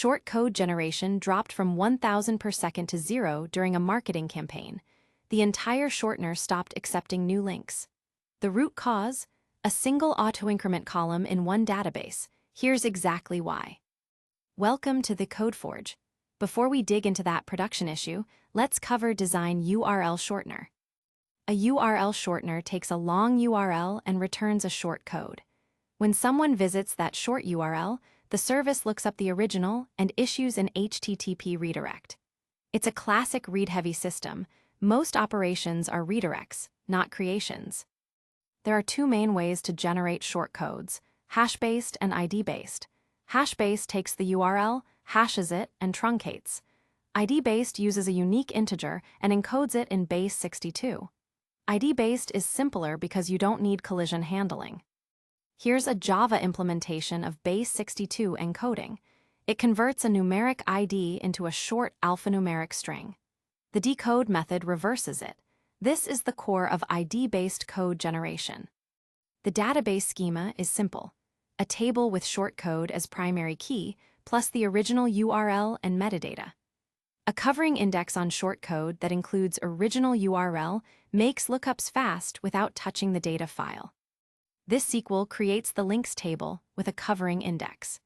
short code generation dropped from 1,000 per second to 0 during a marketing campaign. The entire shortener stopped accepting new links. The root cause? A single auto-increment column in one database. Here's exactly why. Welcome to TheCodeForge. Before we dig into that production issue, let's cover design URL shortener. A URL shortener takes a long URL and returns a short code. When someone visits that short URL, the service looks up the original and issues an HTTP redirect. It's a classic read-heavy system. Most operations are redirects, not creations. There are two main ways to generate short codes: hash-based and ID-based. Hash-based takes the URL, hashes it, and truncates. ID-based uses a unique integer and encodes it in base 62. ID-based is simpler because you don't need collision handling. Here's a Java implementation of base 62 encoding. It converts a numeric ID into a short alphanumeric string. The decode method reverses it. This is the core of ID-based code generation. The database schema is simple: a table with short code as primary key, plus the original URL and metadata. A covering index on short code that includes original URL makes lookups fast without touching the data file. This SQL creates the links table with a covering index.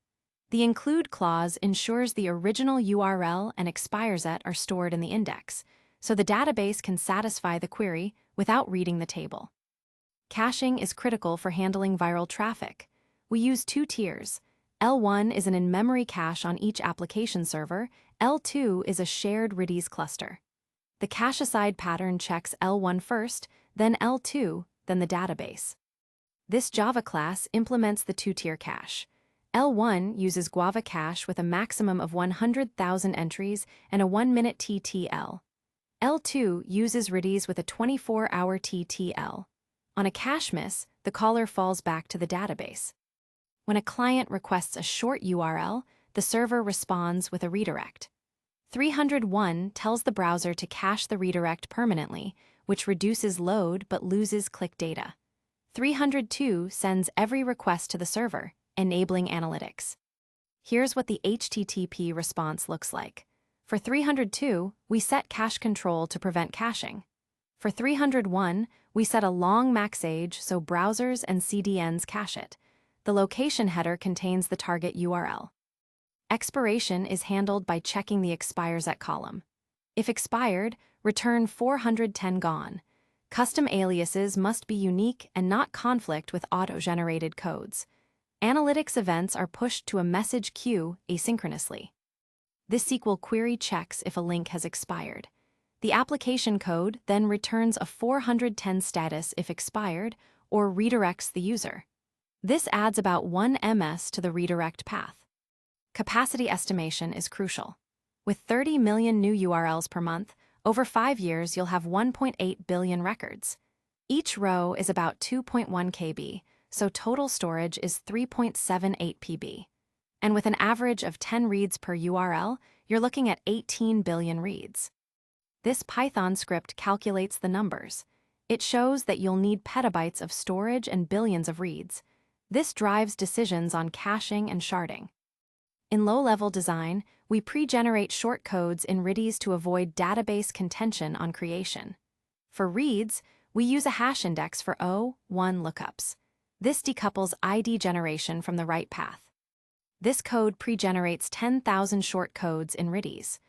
The include clause ensures the original URL and expires at are stored in the index, so the database can satisfy the query without reading the table. Caching is critical for handling viral traffic. We use two tiers. L1 is an in-memory cache on each application server. L2 is a shared Redis cluster. The cache-aside pattern checks L1 first, then L2, then the database. This Java class implements the two-tier cache. L1 uses Guava cache with a maximum of 100,000 entries and a 1-minute TTL. L2 uses Redis with a 24-hour TTL. On a cache miss, the caller falls back to the database. When a client requests a short URL, the server responds with a redirect. 301 tells the browser to cache the redirect permanently, which reduces load but loses click data. 302 sends every request to the server, enabling analytics. Here's what the HTTP response looks like. For 302, we set cache control to prevent caching. For 301, we set a long max age so browsers and CDNs cache it. The location header contains the target URL. Expiration is handled by checking the expires at column. If expired, return 410 gone. Custom aliases must be unique and not conflict with auto-generated codes. Analytics events are pushed to a message queue asynchronously. This SQL query checks if a link has expired. The application code then returns a 410 status if expired or redirects the user. This adds about 1 ms to the redirect path. Capacity estimation is crucial. With 30 million new URLs per month, over 5 years you'll have 1.8 billion records. Each row is about 2.1 KB, so total storage is 3.78 PB. And with an average of 10 reads per URL, you're looking at 18 billion reads. This Python script calculates the numbers. It shows that you'll need petabytes of storage and billions of reads. This drives decisions on caching and sharding. In low-level design, we pre-generate short codes in Redis to avoid database contention on creation. For reads, we use a hash index for O1 lookups. This decouples ID generation from the write path. This code pre-generates 10,000 short codes in Redis.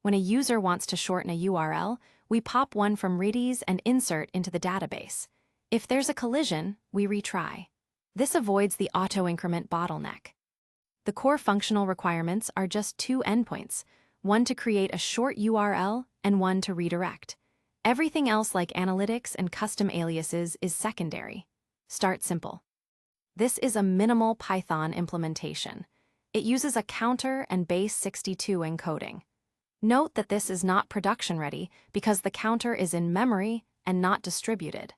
When a user wants to shorten a URL, we pop one from Redis and insert into the database. If there's a collision, we retry. This avoids the auto-increment bottleneck. The core functional requirements are just two endpoints, one to create a short URL and one to redirect. Everything else like analytics and custom aliases is secondary. Start simple. This is a minimal Python implementation. It uses a counter and base 62 encoding. Note that this is not production ready because the counter is in memory and not distributed.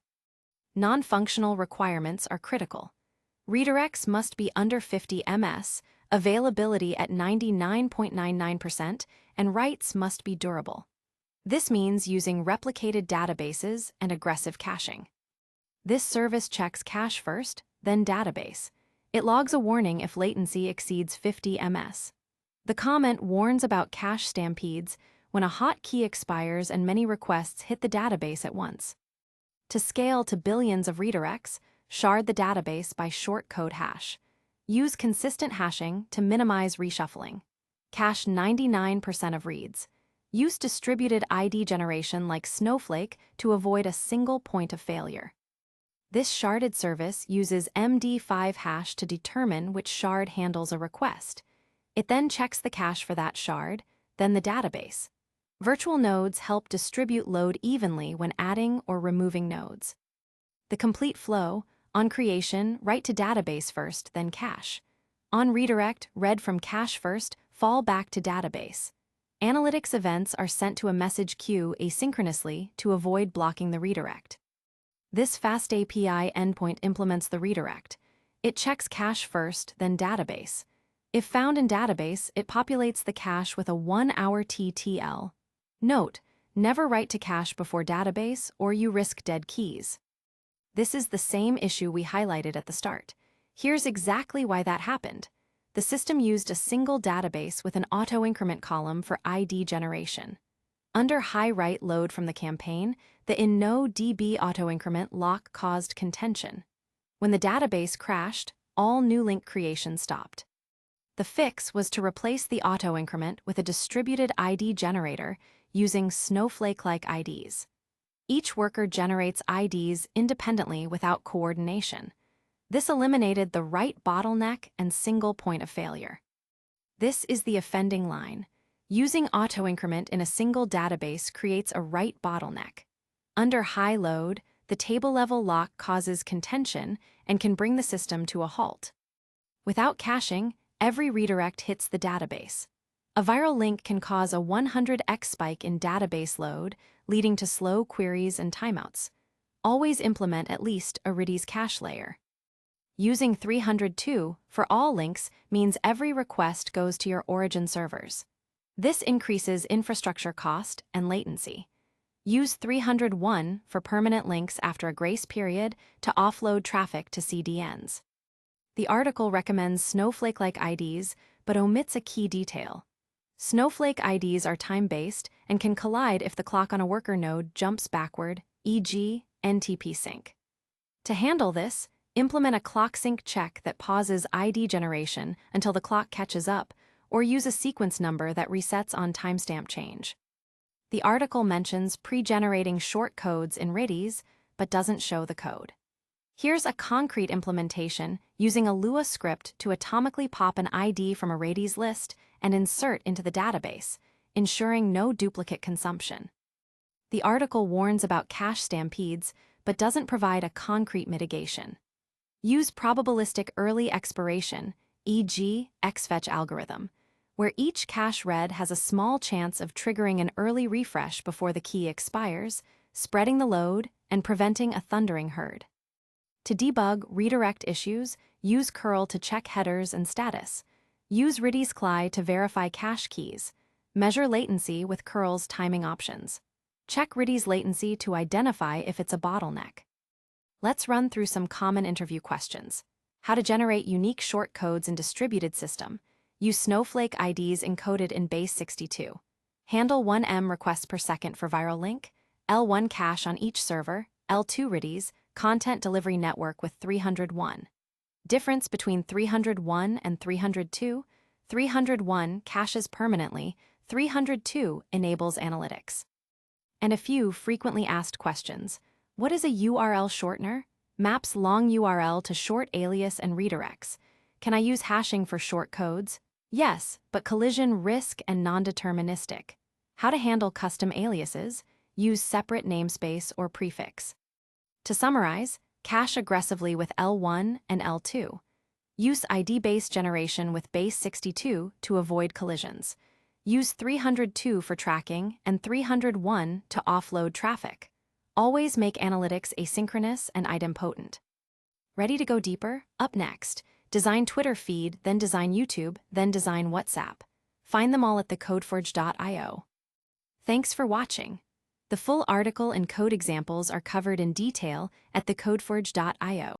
Non-functional requirements are critical. Redirects must be under 50 ms, availability at 99.99%, and writes must be durable. This means using replicated databases and aggressive caching. This service checks cache first, then database. It logs a warning if latency exceeds 50 ms. The comment warns about cache stampedes when a hot key expires and many requests hit the database at once. To scale to billions of redirects, shard the database by short code hash. Use consistent hashing to minimize reshuffling. Cache 99% of reads. Use distributed ID generation like Snowflake to avoid a single point of failure. This sharded service uses MD5 hash to determine which shard handles a request. It then checks the cache for that shard, then the database. Virtual nodes help distribute load evenly when adding or removing nodes. The complete flow: on creation, write to database first, then cache. On redirect, read from cache first, fall back to database. Analytics events are sent to a message queue asynchronously to avoid blocking the redirect. This fast API endpoint implements the redirect. It checks cache first, then database. If found in database, it populates the cache with a 1-hour TTL. Note: never write to cache before database or you risk dead keys. This is the same issue we highlighted at the start. Here's exactly why that happened. The system used a single database with an auto-increment column for ID generation. Under high write load from the campaign, the InnoDB auto-increment lock caused contention. When the database crashed, all new link creation stopped. The fix was to replace the auto-increment with a distributed ID generator using Snowflake-like IDs. Each worker generates IDs independently without coordination. This eliminated the write bottleneck and single point of failure. This is the offending line. Using auto-increment in a single database creates a write bottleneck. Under high load, the table-level lock causes contention and can bring the system to a halt. Without caching, every redirect hits the database. A viral link can cause a 100x spike in database load, leading to slow queries and timeouts. Always implement at least a Redis cache layer. Using 302 for all links means every request goes to your origin servers. This increases infrastructure cost and latency. Use 301 for permanent links after a grace period to offload traffic to CDNs. The article recommends Snowflake-like IDs but omits a key detail. Snowflake IDs are time-based and can collide if the clock on a worker node jumps backward, e.g., NTP sync. To handle this, implement a clock sync check that pauses ID generation until the clock catches up, or use a sequence number that resets on timestamp change. The article mentions pre-generating short codes in Redis, but doesn't show the code. Here's a concrete implementation using a Lua script to atomically pop an ID from a Redis list and insert into the database, ensuring no duplicate consumption. The article warns about cache stampedes, but doesn't provide a concrete mitigation. Use probabilistic early expiration, e.g., xfetch algorithm, where each cache read has a small chance of triggering an early refresh before the key expires, spreading the load and preventing a thundering herd. To debug redirect issues, use curl to check headers and status. Use Redis CLI to verify cache keys. Measure latency with curl's timing options. Check Redis latency to identify if it's a bottleneck. Let's run through some common interview questions. How to generate unique short codes in distributed system. Use Snowflake IDs encoded in base 62. Handle 1M requests per second for viral link. L1 cache on each server. L2 Redis content delivery network with 301. Difference between 301 and 302. 301 caches permanently. 302 enables analytics. And a few frequently asked questions. What is a URL shortener? Maps long URL to short alias and redirects. Can I use hashing for short codes? Yes, but collision risk and non-deterministic. How to handle custom aliases? Use separate namespace or prefix. To summarize, cache aggressively with L1 and L2. Use ID-based generation with base 62 to avoid collisions. Use 302 for tracking and 301 to offload traffic. Always make analytics asynchronous and idempotent. Ready to go deeper? Up next, design Twitter feed, then design YouTube, then design WhatsApp. Find them all at TheCodeForge.io. Thanks for watching. The full article and code examples are covered in detail at TheCodeForge.io.